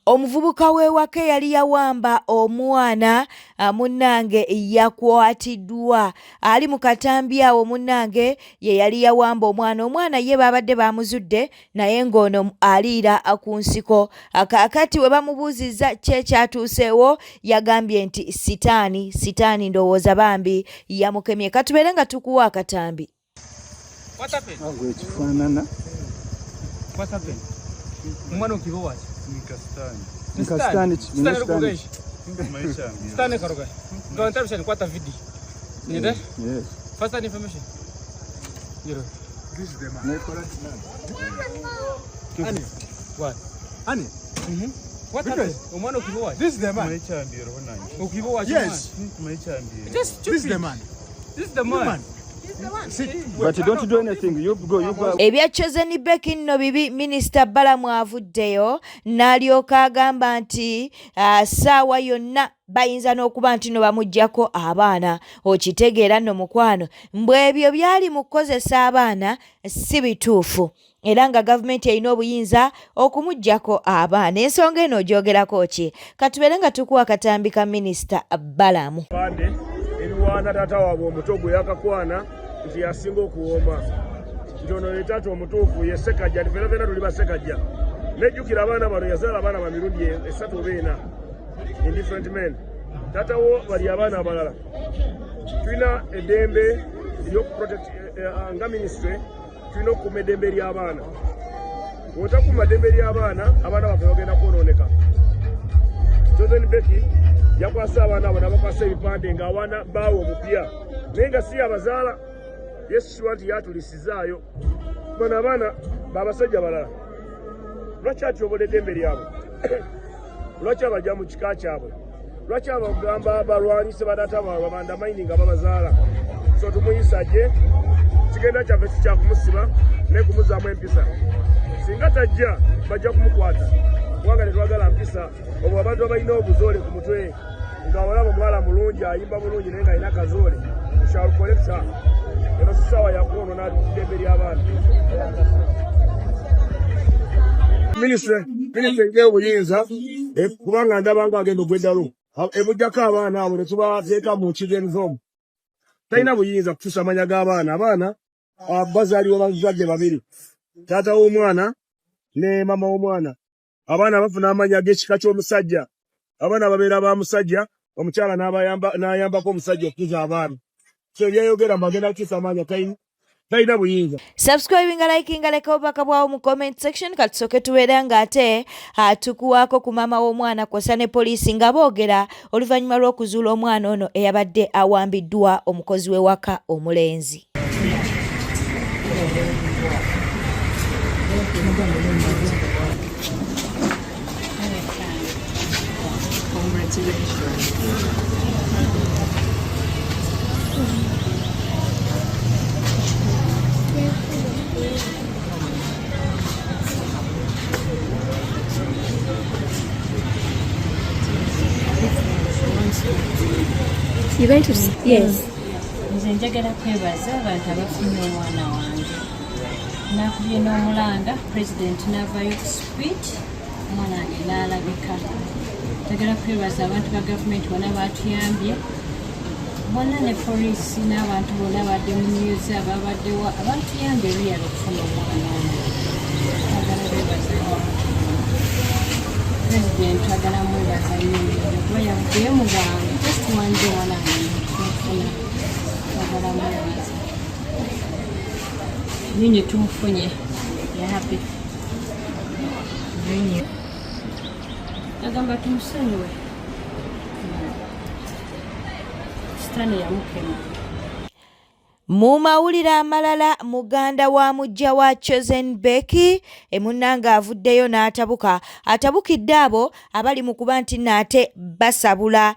Omuvubuka w'ewaka yali yawamba omwana munnange yakwatiddwa. Ali mu katambi awo munnange ye yali yawamba omwana ye babadde bamuzudde naye ng'ono aliira ku nsiko. Kaakati we bamubuuzizza kyekyatuuseewo yagambye nti sitaani ndowooza bambi yamukemye. Katubeere nga tukuwa akatambi. What happened? What happened? Umwana ukiwa wapi? Nikastani. Stani karoga. Don't tell me what a video. You there? Yes. First information. Zero. This is the man. Ani. What? Ani. What happened? Umwana ukiwa wapi? This is the man. Ukiwa wapi? Yes. Just this is the man. This is the man. But you don't do anything. You go. Ebya Chosen Becky nno bibi. Minisita Balamu avuddeyo n'alyoka agamba nti ssaawa yonna bayinza n'okuba nti no bamuggyako abaana. Okitegeera nno mukwano mbwe ebyo byali mu kukozesa abaana si bituufu era nga gavumenti erina obuyinza okumuggyako abaana. Ensonga eno ogyogerako ki? Katubeere nga tukuwa akatambi ka Minisita Balamu. Ebiwaana taata waabwe omuto gwe yakakwana nti yasinga okuwooma nti ono ye taata omutuufu ye Ssekajja nti fena tuli Bassekajja. Nejjukira abaana bano yazaala abaana ba mirundi 3 oba 4 in different men. Taata wo bali abaana abalala. Tulina eddembe ery'okuprotect nga ministry tulina okukuuma eddembe ly'abaana. Bw'otakuuma eddembe ly'abaana abaana baffe bagenda kwonooneka. Chosen Becky yakwasa abaana abo n'abakwasa ebipande ng'abaana baawe omupya naye nga si abazaala. Yesu kiba nti yatulisizaayo. Bano abaana baabasajja balala. Lwaki atyobola eddembe lyabwe? Lwaki abajja mu kika kyabwe? Lwaki abagamba balwanyise badata baabwe babandamaini nga babazaala? So tumuyisa gye kigenda kyaffe si kyakumusiba naye kumuzaamu empisa. Singa tajja bajja kumukwata kubanga tetwagala mpisa. Obwo abantu abalina obuzoole ku mutwe nga walaba omuwala mulungi ayimba bulungi naye nga alina akazoole shall collect her. Eno si ssaawa yakwonoona eddembe ly'abaana. Minisitule ng'obuyinza kubanga ndaba ng'agenda ogw'eddalu emuggyako abaana abo ne tubateeka mu children's home. Talina buyinza kutuusa amanya g'abaana. Abaana bazaalibwa bazadde babiri, taata w'omwana ne mama w'omwana. Abaana bafuna amanya g'ekika ky'omusajja. Abaana babeera ba musajja, omukyala n'ayambako omusajja okukuza abaana. So byayogera mbagenda kutuusa amanya talina buyinza. Subscribing, liking, leka obubaka bwawo mu comment section. Katusooke tubeera ng'ate tukuwaako ku maama w'omwana kw'ossa ne poliisi nga boogera oluvannyuma lw'okuzuula omwana ono eyabadde awambiddwa omukozi w'ewaka omulenzi. You're going to see? Yes. Nze njagala kwebaza abantu abafunye omwana wange. Nakubye n'omulanga President n'avaayo ku speech omwana wange n'alabika. Njagala kwebaza abantu ba gavumenti bonna baatuyambye bonna ne poliisi n'abantu bonna badde mu news ababaddewo abaatuyambye luyala okufuna omwana wange. Njagala beebaza President agala mwebaza nnyo kuba yavuddeyo mu bwangu just one day omwana wange n'okufuna. Njagala mwebaza nyinyi tumufunye ya happy nyinyi agamba tumusonyiwe sitani yamukema. Mu mawulire amalala muganda wa mujja wa Chosen Becky emunnanga avuddeyo n'atabuka. Atabukidde abo abali mu kuba nti nate basabula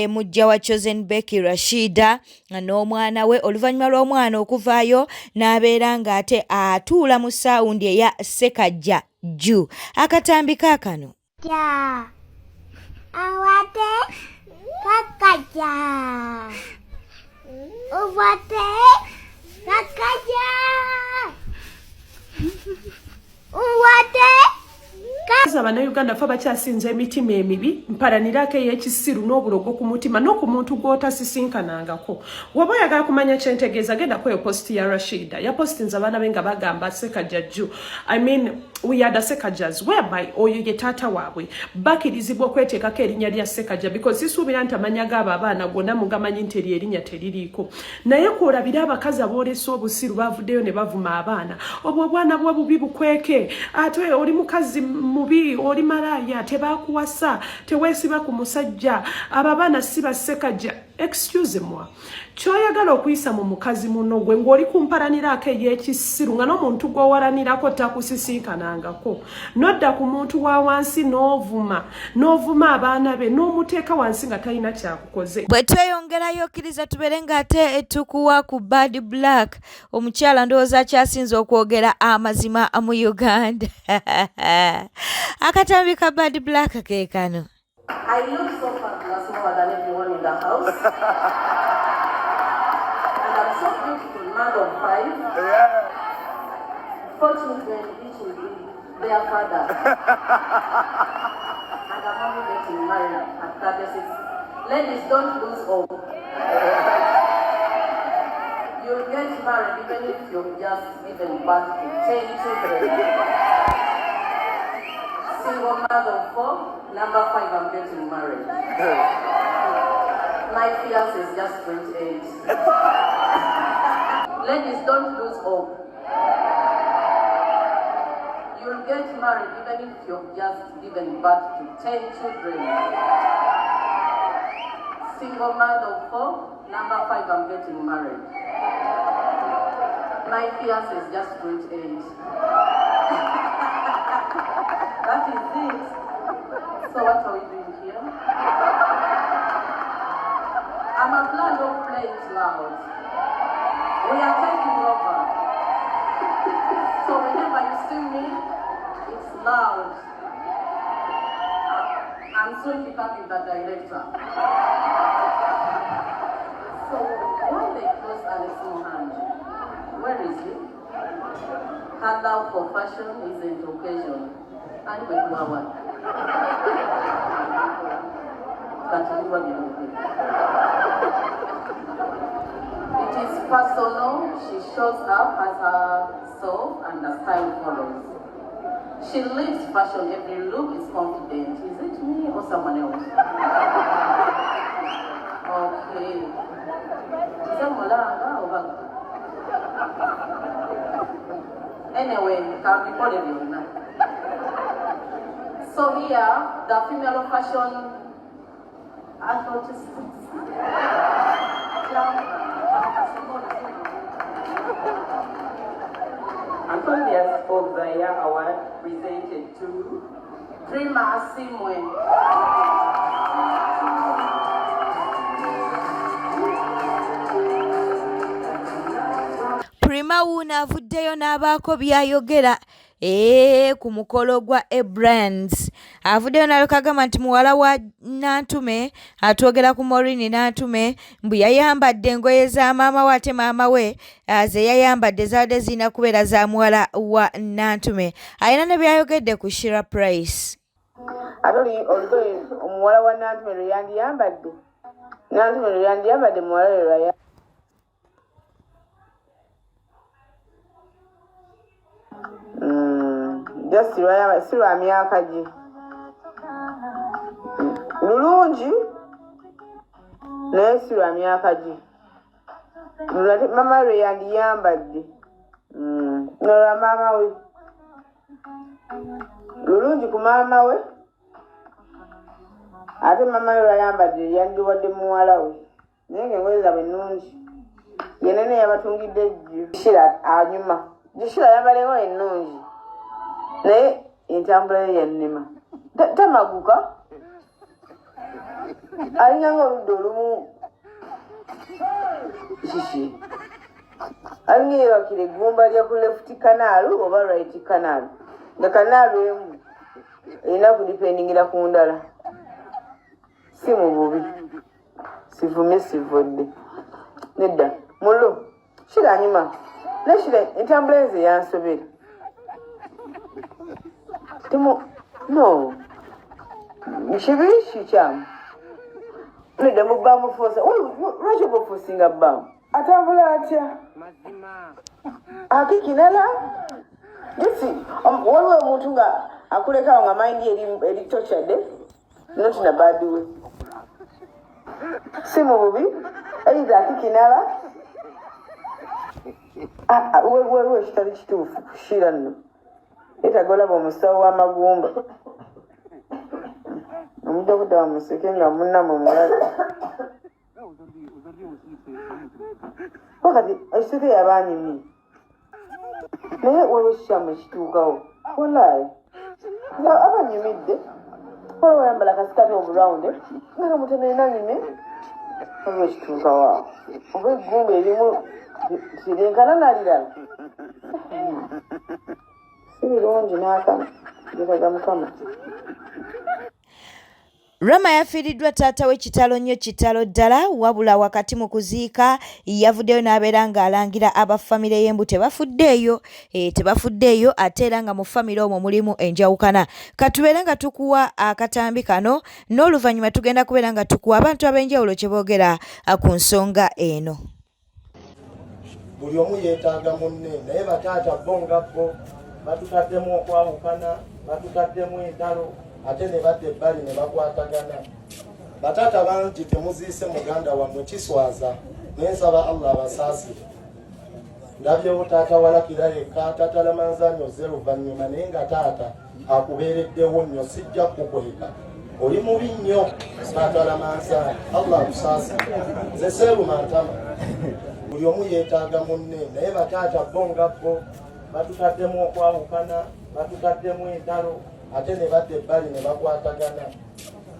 mujja wa Chosen Becky Rashida n'omwana we oluvannyuma lw'omwana okuvaayo n'abeera ng'ate atuula mu saawundi eya Ssekajja Ju. Akatambi kaakano. Ja. Awate Kakaja. Awate Kakaja. Awate Abannayuganda ffe bakyasinza emitima emibi mpalanirako ey'ekisiru n'obulogo ku mutima n'oku muntu gw'otasisinkanangako. Waba oyagala kumanya kyentegeeza gendako eyo posti ya Rashida yapostinza abaana be nga bagamba Sekajja Jju. I mean we are the Sekajjas whereby oyo ye taata waabwe bakirizibwa okweteekako erinnya lya Sekajja because sisuubira nti amanya g'abo abaana gonna mugamanyi nti eryo erinnya teririiko. Naye kwolabira abakazi aboolesa obusiru bavuddeyo ne bavuma abaana obwo obwana bwa bubi bukweke ate oli mukazi mubi oli malaya tebakuwasa teweesiba ku musajja abo abaana si ba Sekajja. Excuse moi. Kyoyagala okuyisa mu mukazi muno gwe ng'oli kumpalanirako ey'ekisiru nga n'omuntu gw'owalanirako takusisiikanangako. Nodda ku muntu wa wansi n'ovuma abaana be n'omuteeka wansi nga talina kyakukoze. Bwe tweyongerayo okkiriza tubeere ng'ate tukuwa ku Bad Black omukyala ndowooza akyasinze okwogera amazima mu Uganda. Akatambi ka Bad Black ke kano. I look so fabulous more than everyone in the house. And I'm so beautiful, man of 5. Yeah. 4 children, each will be their father. And I'm only getting married at 36. Ladies, don't lose hope. You'll get married even if you've just given birth to 10 children. Single mother of 4. Number 5, I'm getting married. My fiance is just 28. Ladies, don't lose hope. You'll get married even if you've just given birth to 10 children. Single mother of 4, number 5, I'm getting married. My fiance is just 28. That is it. So what are we doing here? I'm a plan of playing loud. We are taking over. So whenever you see me, it's loud. I'm soon becoming the director. So why they close Alex Mohanji? Where is he? Her love for fashion isn't occasional. And with one. It is personal. She shows up as herself and the style follows. She lives fashion. Every look is confident. Is it me or someone else? Okay. Is that Molanga or Baghdad? Anyway, can't be called now. So here, the female fashion advertisements. Antonia's of the Year Award presented to Prima Asimwe. Prima wuno avuddeyo n'abaako byayogera ku mukolo gwa Brands. Avuddeyo n'alokagamba nti muwala wa Nantume atwogera ku Maureen Nantume mbu yayambadde engoye za maama we ate maama we ze yayambadde zaadde zirina kubeera za muwala wa Nantume. Alina ne byayogedde ku Shira Price. Atoli olugoye omuwala wa Nantume lwe yandiyambadde. Nantume lwe yandiyambadde muwala we lwe just si lwa myaka gye lulungi naye si lwa myaka gye mama lwe yandiyambadde nolwa maama we lulungi ku maama we ate maama we lwayambadde yandiwadde muwala we naye ng'engoye zaabwe nnungi yenene yabatungidde Gishira anyuma Gishira yambalewo ennungi naye entambula ye yannema tamaguka alinganga oludda olumu kiki alinga yewakira eggumba lya ku left kanaalu oba right kanaalu nga kanaalu emu erina kudipendingira ku ndala si mu bubi sivumye sivudde nedda mulo Shira anyuma neshira entambula enze yansobera No. Shibishi cham. Nida mubamu fosa. Lwaki obufuusinga bbamu? Atambula atya? Akikinala? Jisi, waliwo omuntu nga akulekawo nga mind eri tochade. Not in a bad way. Si mu bubi? Either akikinala? Waliwo ekitali kituufu kushira nno. Etagolaba omusawo w'amagumba. Omuntu okudda museke nga munna mu mulala. Wakati ekiseke yabanyimye. Naye waliwo ekikyamu ekituukawo. Wallahi. Abanyumidde. Waliwo yambala akasikati oburawundi. Nga mutene nanyime. Waliwo ekituukawo awo. Oba eggumba erimu kirenkana nalirala. Si birungi n'akamu. Giraga Mukama. Rama yafiiriddwa taata w'ekitalo nnyo kitalo ddala wabula wakati mu kuziika yavuddeyo n'abeera ng'alangira abafamire y'embu tebafuddeeyo ate era nga mu famire omwo mulimu enjawukana. Katubeere nga tukuwa akatambi kano n'oluvannyuma tugenda kubeera nga tukuwa abantu ab'enjawulo kye boogera ku nsonga eno. Buli omu yeetaaga munne naye bataata bo nga bo batutaddemu okwawukana batutaddemu entalo ate ne badda ebbali ne bakwatagana. Bataata bangi temuziise muganda wammwe kiswaza naye nsaba Allah abasaasire. Ndabyewo taata walakira yekka tatalamanzanyo ze luvannyuma naye nga taata akubeereddewo nnyo sijja kukweka. Oli mubi nnyo tatalamanzanyo Allah akusaasire. Nze Seeruma Ntama. Buli omu yeetaaga munne naye bataata bo nga bo batutaddemu okwawukana batutaddemu entalo ate ne badda ebbali ne bakwatagana.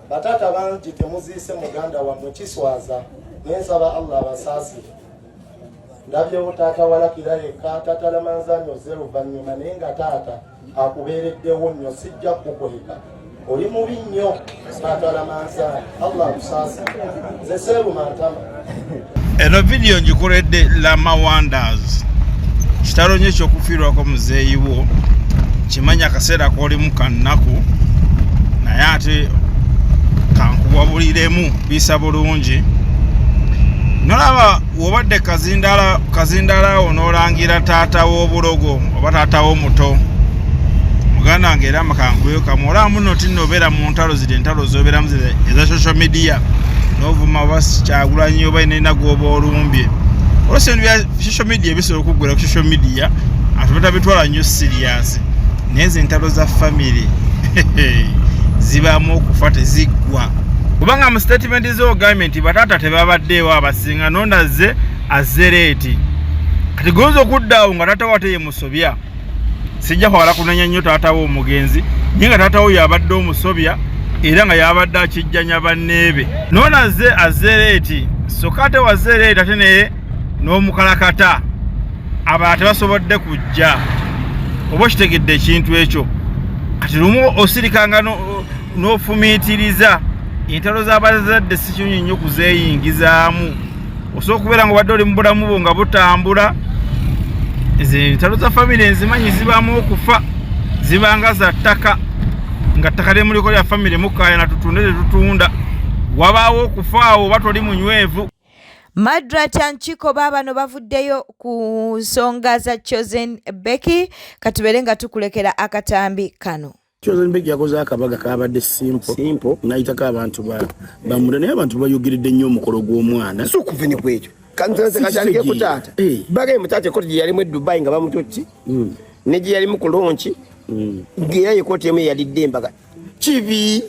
Bataata bangi temuziise muganda wammwe kiswaza naye nsaba Allah abasaasire. Ndabyewo taata walakira yekka tatalamanzanyo ze luvannyuma naye nga taata akubeereddewo nnyo sijja kukweka. Oli mubi nnyo tatalamanzanyo Allah akusaasire. Nze Seeruma Ntama. Eno video ngikoledde Lama Wonders. Kitalo nnyo ekyokufiirwako muzeeyi wo. Kimanya akaseera k'olimu kannaku naye ate kankubabuliremu bisa bulungi. Nolaba wobadde kazindala onoolangira taata w'obulogo oba taata w'omuto. Muganda wange era amakankuyo kamu olaba muno tinnobeera mu ntalo ziri entalo z'obeeramu eza social media n'ovuma oba Kyagulanyi oba enena gw'oba olumbye. Olw'osa ebintu bya social media bisobola okuggwera ku social media ate batabitwala nnyo serious. Naye entalo za family zibaamu okufa teziggwa. Kubanga mu statement z'ogambye bataata tebabaddeewo abasinga nondaze azereeti. Kati goza okuddaawo nga taata wate ye musobya. Sijja kwala kunenya nnyo taata wo omugenzi naye nga taata wo yabadde omusobya era nga yabadde akijjanya banneebe. Nonaze azereeti sokka ate wazereeti ate naye n'omukalakata abalala tebasobodde kujja. Oba kitegedde ekintu ekyo kati lumu osirikanga n'ofumiitiriza entalo z'abazadde si kirungi nnyo kuzeeyingizaamu. Osobola okubeera nga obadde oli mu bulamu bwo nga butambula. Ezo entalo za famire enzimanyi zibaamu okufa zibanga za ttaka nga ttaka lyemuliko lya famire mukaayana tutunde tetutunda wabaawo okufaawo oba toli munywevu. Madrata Nchiko bano bavuddeyo ku nsonga za Chosen Becky. Katubeere nga tukulekera akatambi kano. Chosen Becky yakoze akabaga kabadde simple nayitako abantu bamunda naye abantu bayogeredde nnyo omukolo gw'omwana. Si okuveni kwekyo kanzanze kacalike ku taata baga mutaate ekoti gye yalimu e Dubai nga bamututti ne gye yalimu ku lonchi ng'era ekoti emu yalidde embaga kibi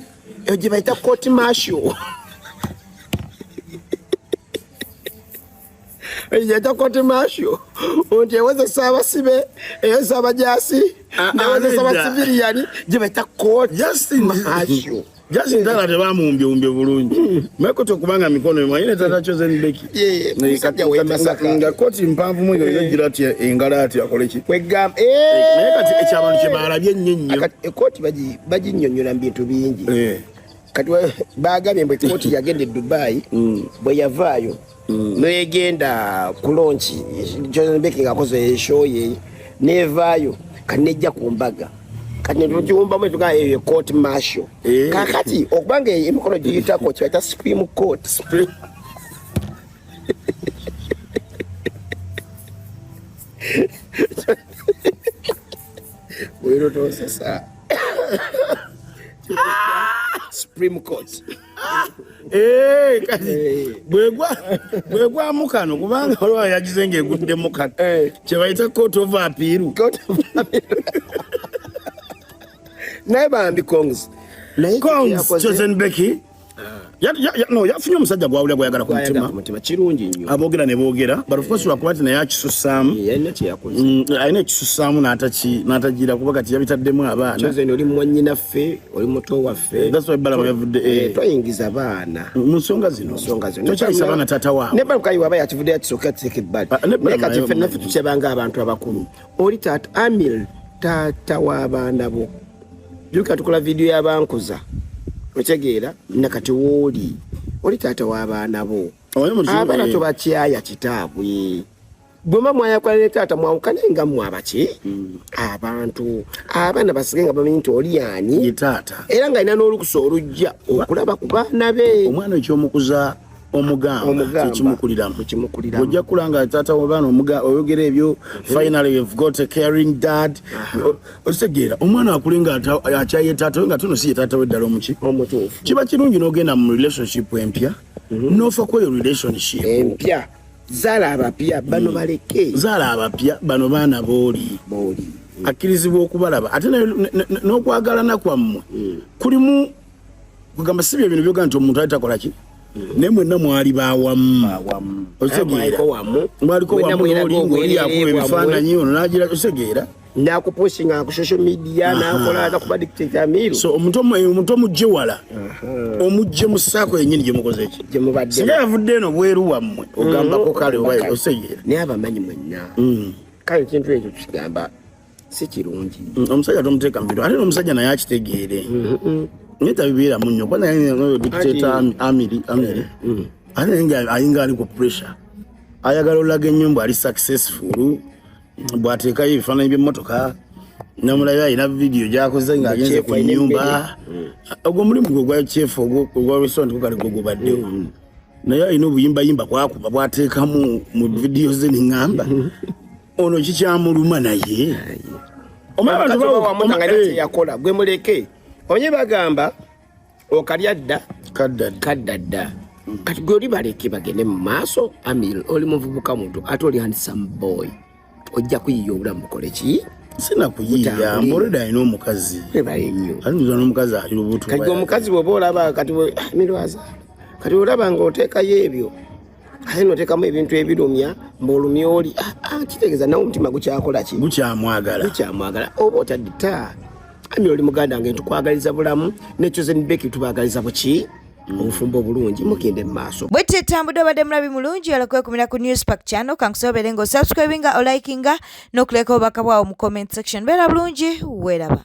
eyo gye bayita court martial. Yata kote masho onti eweze Ssaabasibe eyo Ssaabajjaasi eweze Ssaabasiviliani gye bayita kote masho. Justin Tala tebamumbye bulungi. Mekoto kubanga mikono emwe tata Chosen Becky. Nga koti mpanvu mwe nga gira ati engala ati akole ki. Kwegamba naye kati ekyabantu kye balabye nnyo. Ekoti baginnyonnyola mu bintu bingi. Kati bagambye mbu ekoti yagenda e Dubai bwe yavaayo n'egenda ku lonchi Chosen Becky ng'akoze show ye nevaayo kanejja ku mbaga kati netugiwumba mwe tugaa eyo court martial kakati okubanga emikono giyitako kibaita Supreme Court wero tosesa Supreme Court kati bwegwa mukano kubanga olwa yagizenge egudde mukano kyebayita court of appeal naye bambi Kongs Chosen Becky yafunye omusajja gwawulya gwayagala ku mutima kirungi nnyo aboogera ne boogera but of course lwakuba naye akisussaamu alina ekisussaamu n'atagira kuba kati yabitaddemu abaana oli mwannyinaffe oli muto waffe balamu yavudde toyingiza baana mu nsonga zino tokyayisa baana taata waabwe ne balukayi waba yakivudde yakisooka yateeka ebbali naye kati ffe naffe tukyabanga abantu abakulu oli taata Amil taata w'abaana bo juka tukola video y'abankuza otegeera nakati wooli oli taata w'abaana bo abaana tobakyaya kitaabwe bwema mwayakola ne taata mwawukane nga mwabaki abantu abaana basige nga bamanyi nti oli yaani era ng'alina n'olukusa olujja okulaba ku baana be omwana ekyomukuza omugamba kimukuliramu ojja kulanga taata w'abaana oyogera ebyo finally you've got a caring dad otegeera omwana akulinga akyaye taata we nga tono si ye taata we ddala omutuufu kiba kirungi n'ogenda mu relationship empya n'ofa kweyo relationship empya zaala abapya bano baleke zaala abapya bano baana booli akkirizibwa okubalaba ate n'okwagalana kwammwe kulimu kugamba si bye bintu byoga nti omuntu ali takola ki ne mwenna mwali bawamu otegeera mwaliko wamu oli akuba ebifaananyi ono n'agira otegeera nakupostinga ku social media nakola nakuba dictator Amiru so omuntu omugye wala omugye mu ssaako yennyini gye mukoze ki singa yavudde eno bweru wammwe ogambako kale oba osegeera naye abamanyi mwenna kale ekintu ekyo kigamba si kirungi omusajja tomuteeka mu bintu ate n'omusajja naye akitegeere naye tabibeera mu nnyo kuba naye dictator Amiri ate naye nga ayinga ali ku pressure ayagala olaga ennyumba ali successful bwateekayo ebifaananyi by'emmotoka namulayo alina vidiyo gyakoze ng'agenze ku nnyumba ogwo omulimu gwe gwa kyefu ogwa restaurant gukale gugubaddewo naye alina obuyimbayimba bwakuba bwateekamu mu vidiyo ze neŋŋamba ono kikyamuluma naye yakola gwe muleke onye bagamba okalya dda kadda dda kati gwe oli baleke bagende mu maaso Amil oli muvubuka muntu ate oli handsome boy ojja kuyiya obulamu bukole ki sina kuyiya mboleda alina omukazi alina n'omukazi ali lubutu kati omukazi bw'oba olaba kati mirwaza kati olaba ng'oteekayo ebyo ate n'oteekamu ebintu ebirumya mb'olumya oli kitegeeza nawe omutima gukyakola ki gukyamwagala oba otadita Amil oli muganda wange ntukwagaliza bulamu ne Chosen Becky tubaagaliza buki obufumbo obulungi mugende mu maaso bwete etambudde obadde mulabi mulungi olw'okwekumira ku Newspark channel kankusobere ng'osubscribinga olikinga n'okuleka obubaka bwawo mu comment section beera bulungi weeraba